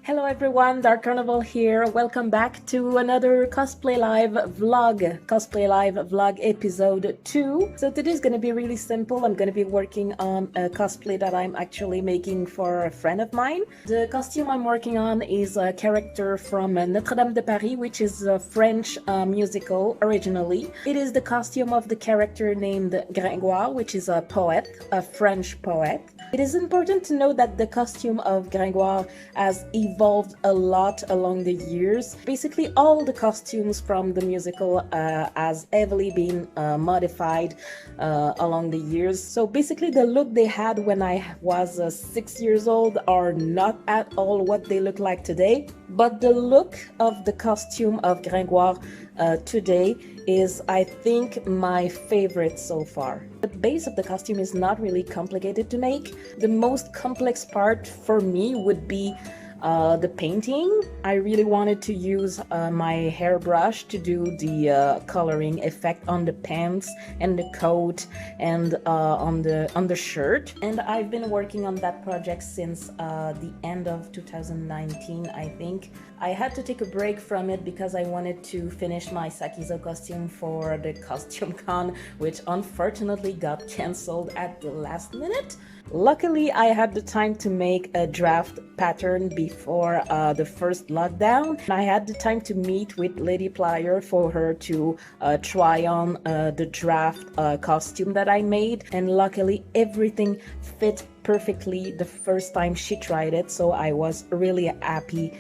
Hello everyone, Darkarnival here. Welcome back to another Cosplay Live vlog episode 2. So today's gonna be really simple. I'm gonna be working on a cosplay that I'm actually making for a friend of mine. The costume I'm working on is a character from Notre Dame de Paris, which is a French musical originally. It is the costume of the character named Gringoire, which is a poet, a French poet. It is important to know that the costume of Gringoire has evolved a lot along the years. Basically, all the costumes from the musical has heavily been modified along the years. So basically, the look they had when I was 6 years old are not at all what they look like today. But the look of the costume of Gringoire today is, I think, my favorite so far. The base of the costume is not really complicated to make. The most complex part for me would be the painting. I really wanted to use my hairbrush to do the coloring effect on the pants and the coat and on the shirt. And I've been working on that project since the end of 2019, I think. I had to take a break from it because I wanted to finish my Sakizo costume for the costume con, which unfortunately got cancelled at the last minute. Luckily, I had the time to make a draft pattern before the first lockdown. I had the time to meet with Lady Plier for her to try on the draft costume that I made, and luckily everything fit perfectly the first time she tried it, so I was really happy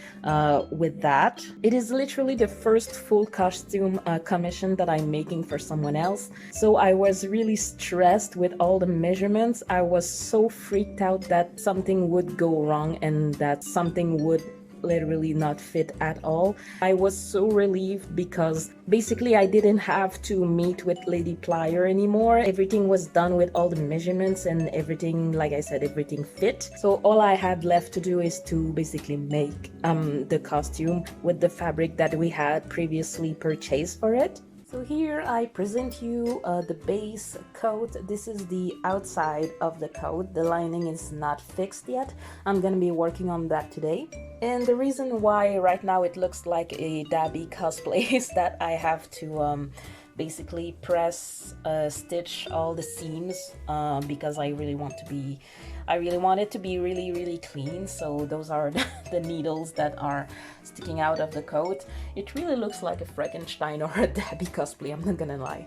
with that. It is literally the first full costume commission that I'm making for someone else, so I was really stressed with all the measurements. I was so freaked out that something would go wrong and that something would literally not fit at all. I was so relieved because basically I didn't have to meet with Lady Plier anymore. Everything was done with all the measurements and everything, like I said, everything fit. So all I had left to do is to basically make the costume with the fabric that we had previously purchased for it. So here I present you the base coat. This is the outside of the coat. The lining is not fixed yet. I'm gonna be working on that today. And the reason why right now it looks like a dabby cosplay is that I have to basically press stitch all the seams because I really want it to be really clean. So those are the needles that are sticking out of the coat. It really looks like a Frankenstein or a dabby cosplay, I'm not gonna lie.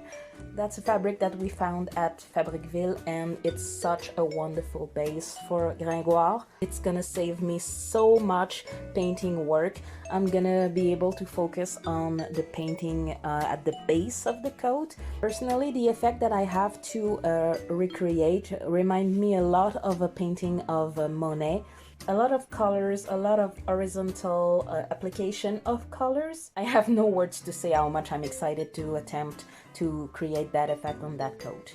That's a fabric that we found at Fabricville, and it's such a wonderful base for Gringoire. It's gonna save me so much painting work. I'm gonna be able to focus on the painting at the base of the coat. Personally, the effect that I have to recreate remind me a lot of a painting of Monet. A lot of colors, a lot of horizontal application of colors. I have no words to say how much I'm excited to attempt to create that effect on that coat.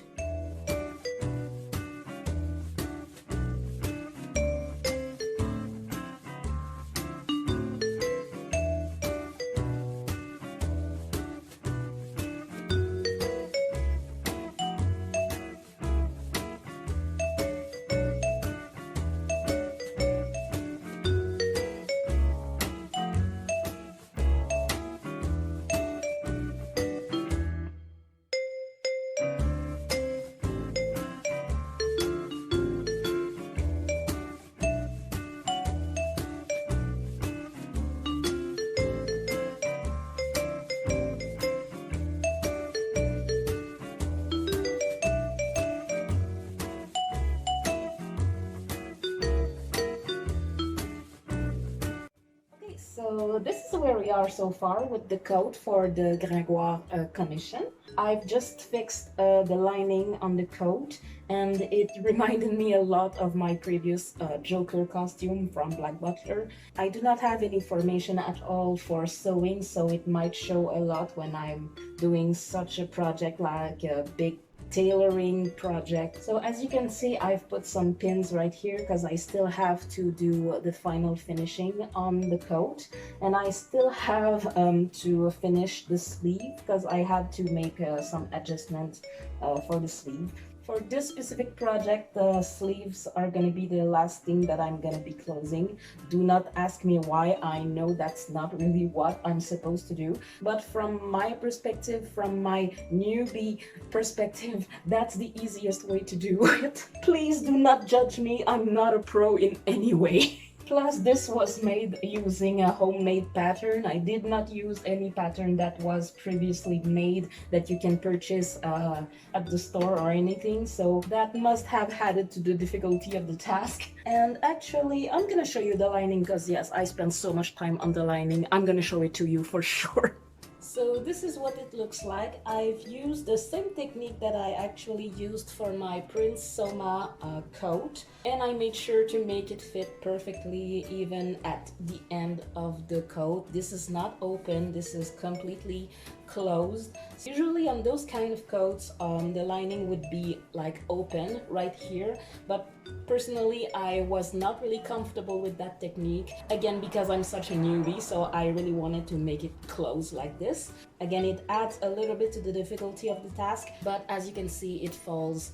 So this is where we are so far with the coat for the Gringoire commission. I've just fixed the lining on the coat, and it reminded me a lot of my previous Joker costume from Black Butler. I do not have any formation at all for sewing, so it might show a lot when I'm doing such a project like a big tailoring project. So as you can see, I've put some pins right here because I still have to do the final finishing on the coat, and I still have to finish the sleeve because I had to make some adjustments for the sleeve. For this specific project, the sleeves are gonna be the last thing that I'm gonna be closing. Do not ask me why. I know that's not really what I'm supposed to do, but from my perspective, from my newbie perspective, that's the easiest way to do it. Please do not judge me. I'm not a pro in any way. Plus, this was made using a homemade pattern. I did not use any pattern that was previously made that you can purchase at the store or anything, so that must have added to the difficulty of the task. And actually, I'm gonna show you the lining because yes, I spent so much time on the lining. I'm gonna show it to you for sure. So this is what it looks like. I've used the same technique that I actually used for my Prince Soma coat, and I made sure to make it fit perfectly even at the end of the coat. This is not open, this is completely closed. So usually on those kind of coats, the lining would be like open right here, but personally I was not really comfortable with that technique, again because I'm such a newbie, so I really wanted to make it close like this. Again, it adds a little bit to the difficulty of the task, but as you can see, it falls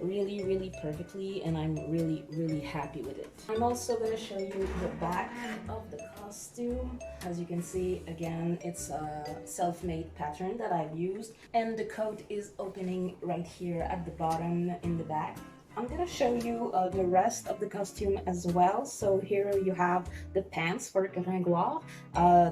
really perfectly, and I'm really happy with it. I'm also going to show you the back of the costume. As you can see, again, it's a self-made pattern that I've used, and the coat is opening right here at the bottom in the back. I'm gonna show you the rest of the costume as well. So here you have the pants for Gringoire.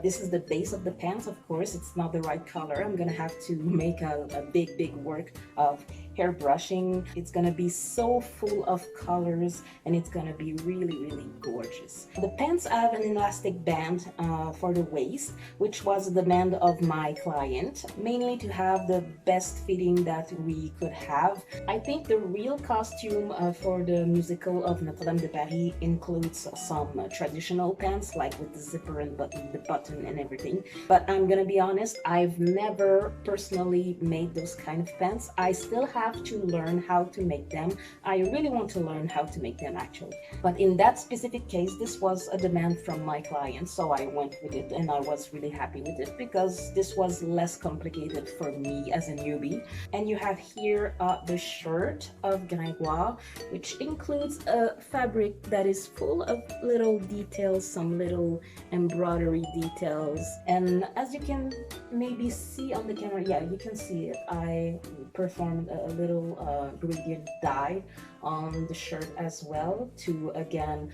This is the base of the pants, of course. It's not the right color. I'm gonna have to make a big work of airbrushing. It's gonna be so full of colors, and it's gonna be really gorgeous. The pants have an elastic band for the waist, which was the demand of my client, mainly to have the best fitting that we could have. I think the real costume for the musical of Notre-Dame de Paris includes some traditional pants, like with the zipper and the button and everything. But I'm gonna be honest, I've never personally made those kind of pants. I still have to learn how to make them. I really want to learn how to make them actually. But in that specific case, this was a demand from my client, so I went with it, and I was really happy with it because this was less complicated for me as a newbie. And you have here the shirt of Gringoire, which includes a fabric that is full of little details, some little embroidery details. And as you can maybe see on the camera, yeah, you can see it, I performed a little gradient dye on the shirt as well to again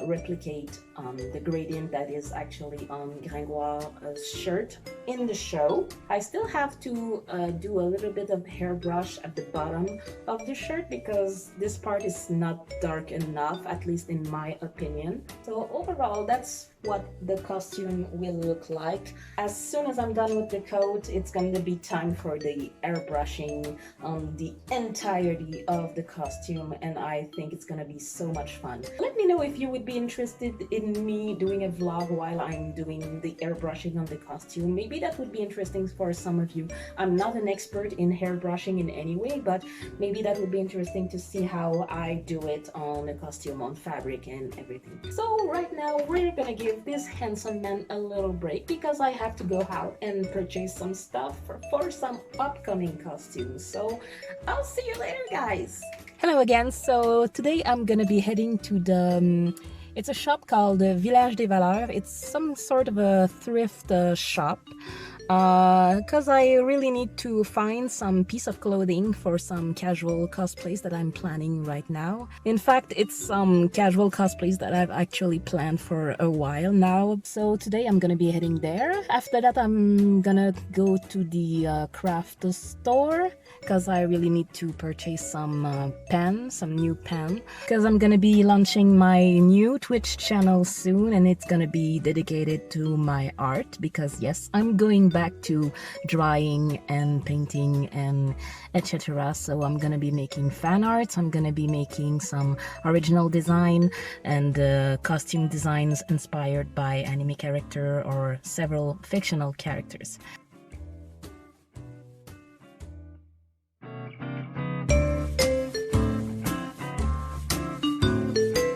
replicate the gradient that is actually on Gringoire's shirt in the show. I still have to do a little bit of hairbrush at the bottom of the shirt because this part is not dark enough, at least in my opinion. So overall, that's what the costume will look like. As soon as I'm done with the coat, it's going to be time for the airbrushing on the entirety of the costume, and I think it's going to be so much fun. Let me know if you would be interested in me doing a vlog while I'm doing the airbrushing on the costume. Maybe that would be interesting for some of you. I'm not an expert in hairbrushing in any way, but maybe that would be interesting to see how I do it on a costume, on fabric and everything. So right now we're gonna give this handsome man a little break because I have to go out and purchase some stuff for some upcoming costumes. So I'll see you later, guys. Hello again. So today I'm gonna be heading to the it's a shop called Village des Valeurs. It's some sort of a thrift shop because I really need to find some piece of clothing for some casual cosplays that I'm planning right now. In fact, it's some casual cosplays that I've actually planned for a while now. So today I'm gonna be heading there. After that, I'm gonna go to the craft store because I really need to purchase some pen, some new pen, because I'm gonna be launching my new Twitch channel soon, and it's gonna be dedicated to my art because yes, I'm going back to drawing and painting and etc. So I'm gonna be making fan arts, I'm gonna be making some original design and costume designs inspired by anime character or several fictional characters.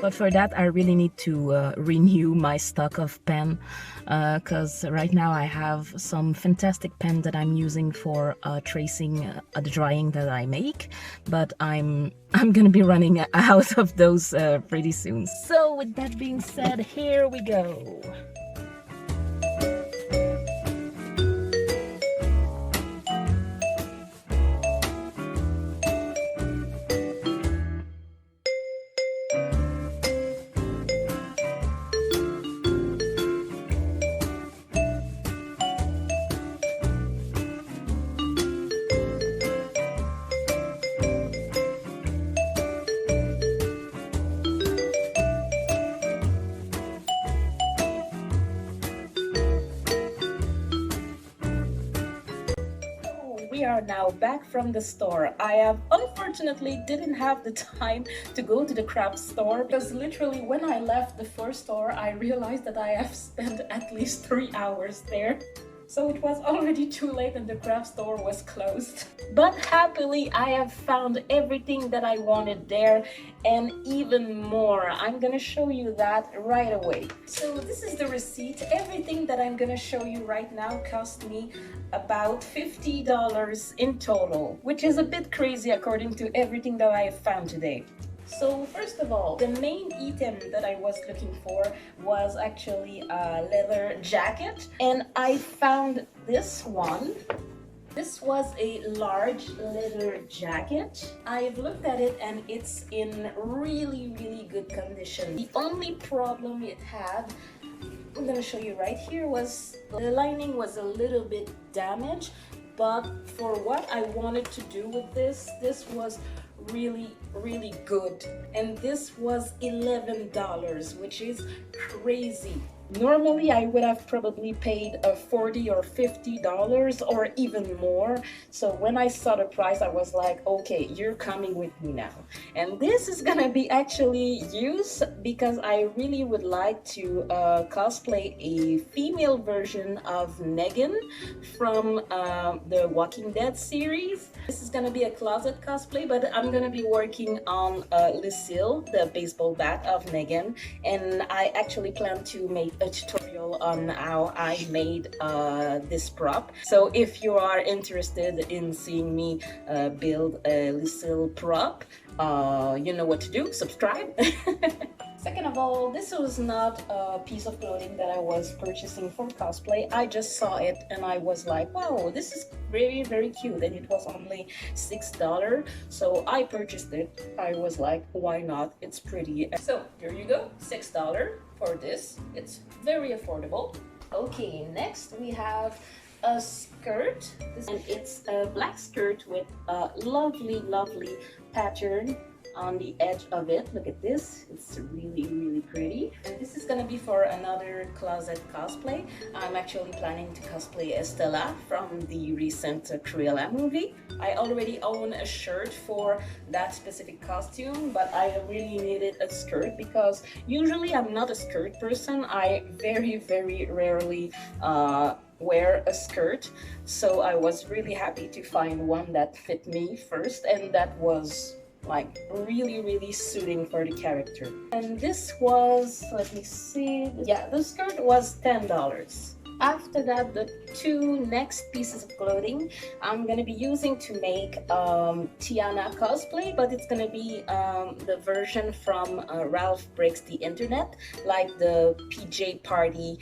But for that, I really need to renew my stock of pen, because right now I have some fantastic pen that I'm using for tracing the drawing that I make, but I'm gonna be running out of those pretty soon. So with that being said, here we go. We are now back from the store. I have unfortunately didn't have the time to go to the craft store because literally when I left the first store, I realized that I have spent at least 3 hours there. So it was already too late and the craft store was closed. But happily, I have found everything that I wanted there and even more. I'm gonna show you that right away. So this is the receipt. Everything that I'm gonna show you right now cost me about $50 in total, which is a bit crazy according to everything that I have found today. So first of all, the main item that I was looking for was actually a leather jacket, and I found this one. This was a large leather jacket. I've looked at it and it's in really good condition. The only problem it had, I'm gonna show you right here, was the lining was a little bit damaged, but for what I wanted to do with this was really good, and this was $11, which is crazy. Normally I would have probably paid $40 or $50 or even more. So when I saw the price, I was like, okay, you're coming with me now. And this is gonna be actually used because I really would like to cosplay a female version of Negan from the Walking Dead series. This is gonna be a closet cosplay, but I'm gonna be working on Lucille, the baseball bat of Negan, and I actually plan to make a tutorial on how I made this prop. So if you are interested in seeing me build a Lucille prop, you know what to do, subscribe. Second of all, this was not a piece of clothing that I was purchasing for cosplay. I just saw it and I was like, wow, this is very cute, and it was only $6. So I purchased it. I was like, why not? It's pretty. So here you go, $6 for this. It's very affordable. Okay, next we have a skirt, and it's a black skirt with a lovely pattern on the edge of it. Look at this, it's really pretty. And this is gonna be for another closet cosplay. I'm actually planning to cosplay Estella from the recent Cruella movie. I already own a shirt for that specific costume, but I really needed a skirt because usually I'm not a skirt person. I very rarely wear a skirt, so I was really happy to find one that fit me first, and that was like really suiting for the character. And this was, let me see, yeah, the skirt was $10. After that, the two next pieces of clothing I'm gonna be using to make Tiana cosplay, but it's gonna be the version from Ralph Breaks the Internet, like the PJ Party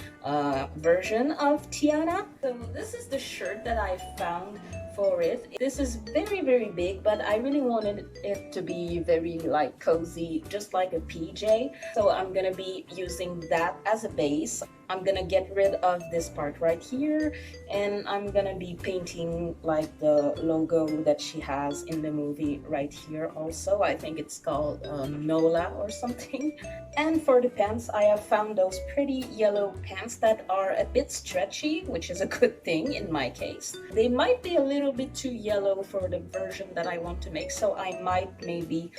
version of Tiana. So this is the shirt that I found for it. This is very big, but I really wanted it to be very like cozy, just like a PJ. So I'm gonna be using that as a base. I'm gonna get rid of this part right here, and I'm gonna be painting like the logo that she has in the movie right here also. I think it's called Nola or something. And for the pants, I have found those pretty yellow pants that are a bit stretchy, which is a good thing in my case. They might be a little bit too yellow for the version that I want to make, so I might maybe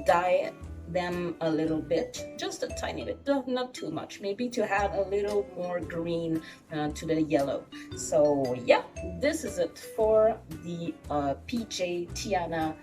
dye them a little bit, just a tiny bit, not too much, maybe to add a little more green to the yellow. So yeah, this is it for the PJ Tiana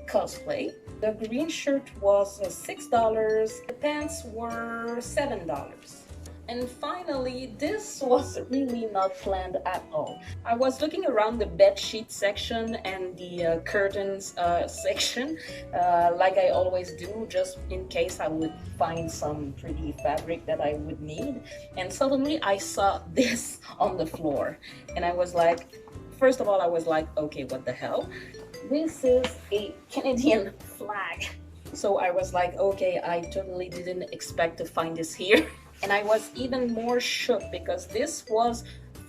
Cosplay. The green shirt was $6, the pants were $7. And finally, this was really not planned at all. I was looking around the bed sheet section and the curtains section, like I always do, just in case I would find some pretty fabric that I would need. And suddenly I saw this on the floor. And I was like, first of all, I was like, okay, what the hell? This is a Canadian flag. So I was like, okay, I totally didn't expect to find this here. And I was even more shook because this was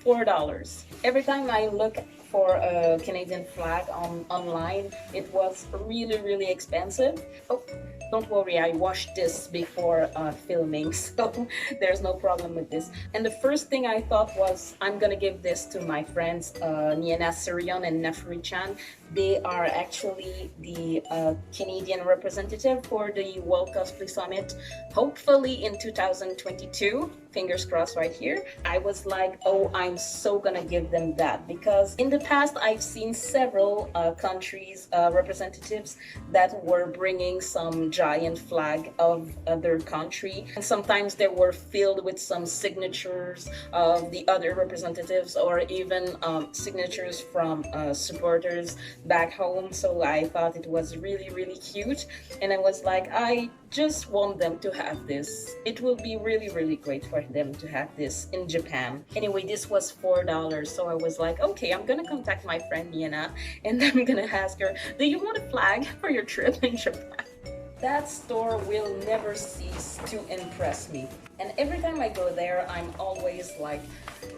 $4. Every time I look for a Canadian flag online, it was really expensive. Oh, don't worry, I washed this before filming, so there's no problem with this. And the first thing I thought was, I'm gonna give this to my friends Niena Sirion and Nafri-chan. They are actually the Canadian representative for the World Cosplay Summit, hopefully in 2022. Fingers crossed right here. I was like, oh, I'm so gonna give them that, because in the past I've seen several countries representatives that were bringing some giant flag of their country, and sometimes they were filled with some signatures of the other representatives, or even signatures from supporters back home. So I thought it was really cute, and I was like, I just want them to have this. It will be really great for them to have this in Japan. Anyway, this was $4, so I was like, okay, I'm gonna contact my friend Niena and I'm gonna ask her, do you want a flag for your trip in Japan? That store will never cease to impress me, and every time I go there, I'm always like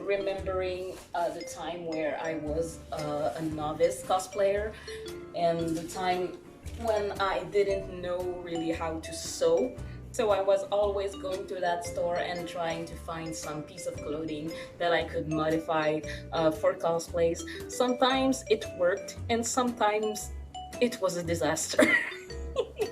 remembering the time where I was a novice cosplayer, and the time when I didn't know really how to sew. So I was always going to that store and trying to find some piece of clothing that I could modify for cosplays. Sometimes it worked and sometimes it was a disaster.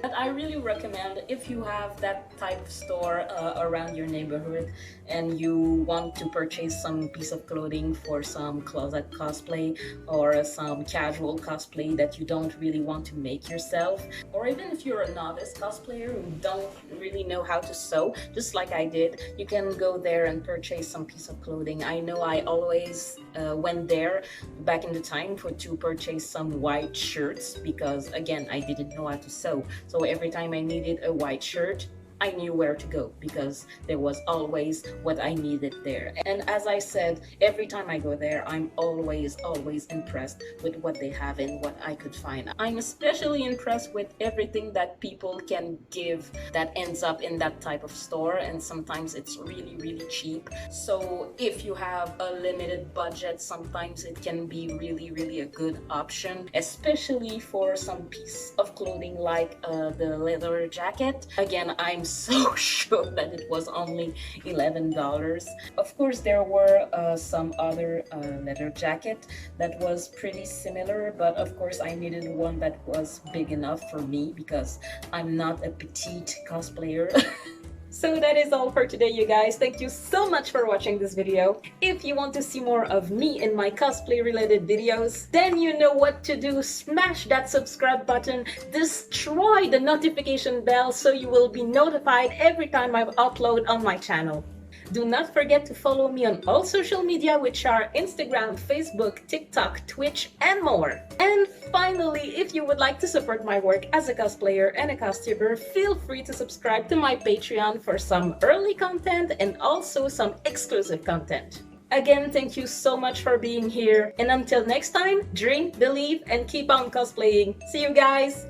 But I really recommend, if you have that type of store around your neighborhood and you want to purchase some piece of clothing for some closet cosplay or some casual cosplay that you don't really want to make yourself, or even if you're a novice cosplayer who don't really know how to sew, just like I did, you can go there and purchase some piece of clothing. I know I always went there back in the time to purchase some white shirts, because again, I didn't know how to sew. So every time I needed a white shirt, I knew where to go because there was always what I needed there. And as I said, every time I go there, I'm always impressed with what they have and what I could find. I'm especially impressed with everything that people can give that ends up in that type of store, and sometimes it's really cheap. So if you have a limited budget, sometimes it can be really a good option, especially for some piece of clothing like the leather jacket. Again, I'm so shocked that it was only $11. Of course, there were some other leather jacket that was pretty similar, but of course I needed one that was big enough for me because I'm not a petite cosplayer. So that is all for today, you guys. Thank you so much for watching this video. If you want to see more of me and my cosplay related videos, then you know what to do. Smash that subscribe button, destroy the notification bell so you will be notified every time I upload on my channel. Do not forget to follow me on all social media, which are Instagram, Facebook, TikTok, Twitch, and more. And finally, if you would like to support my work as a cosplayer and a costumer, feel free to subscribe to my Patreon for some early content and also some exclusive content. Again, thank you so much for being here, and until next time, dream, believe, and keep on cosplaying. See you guys!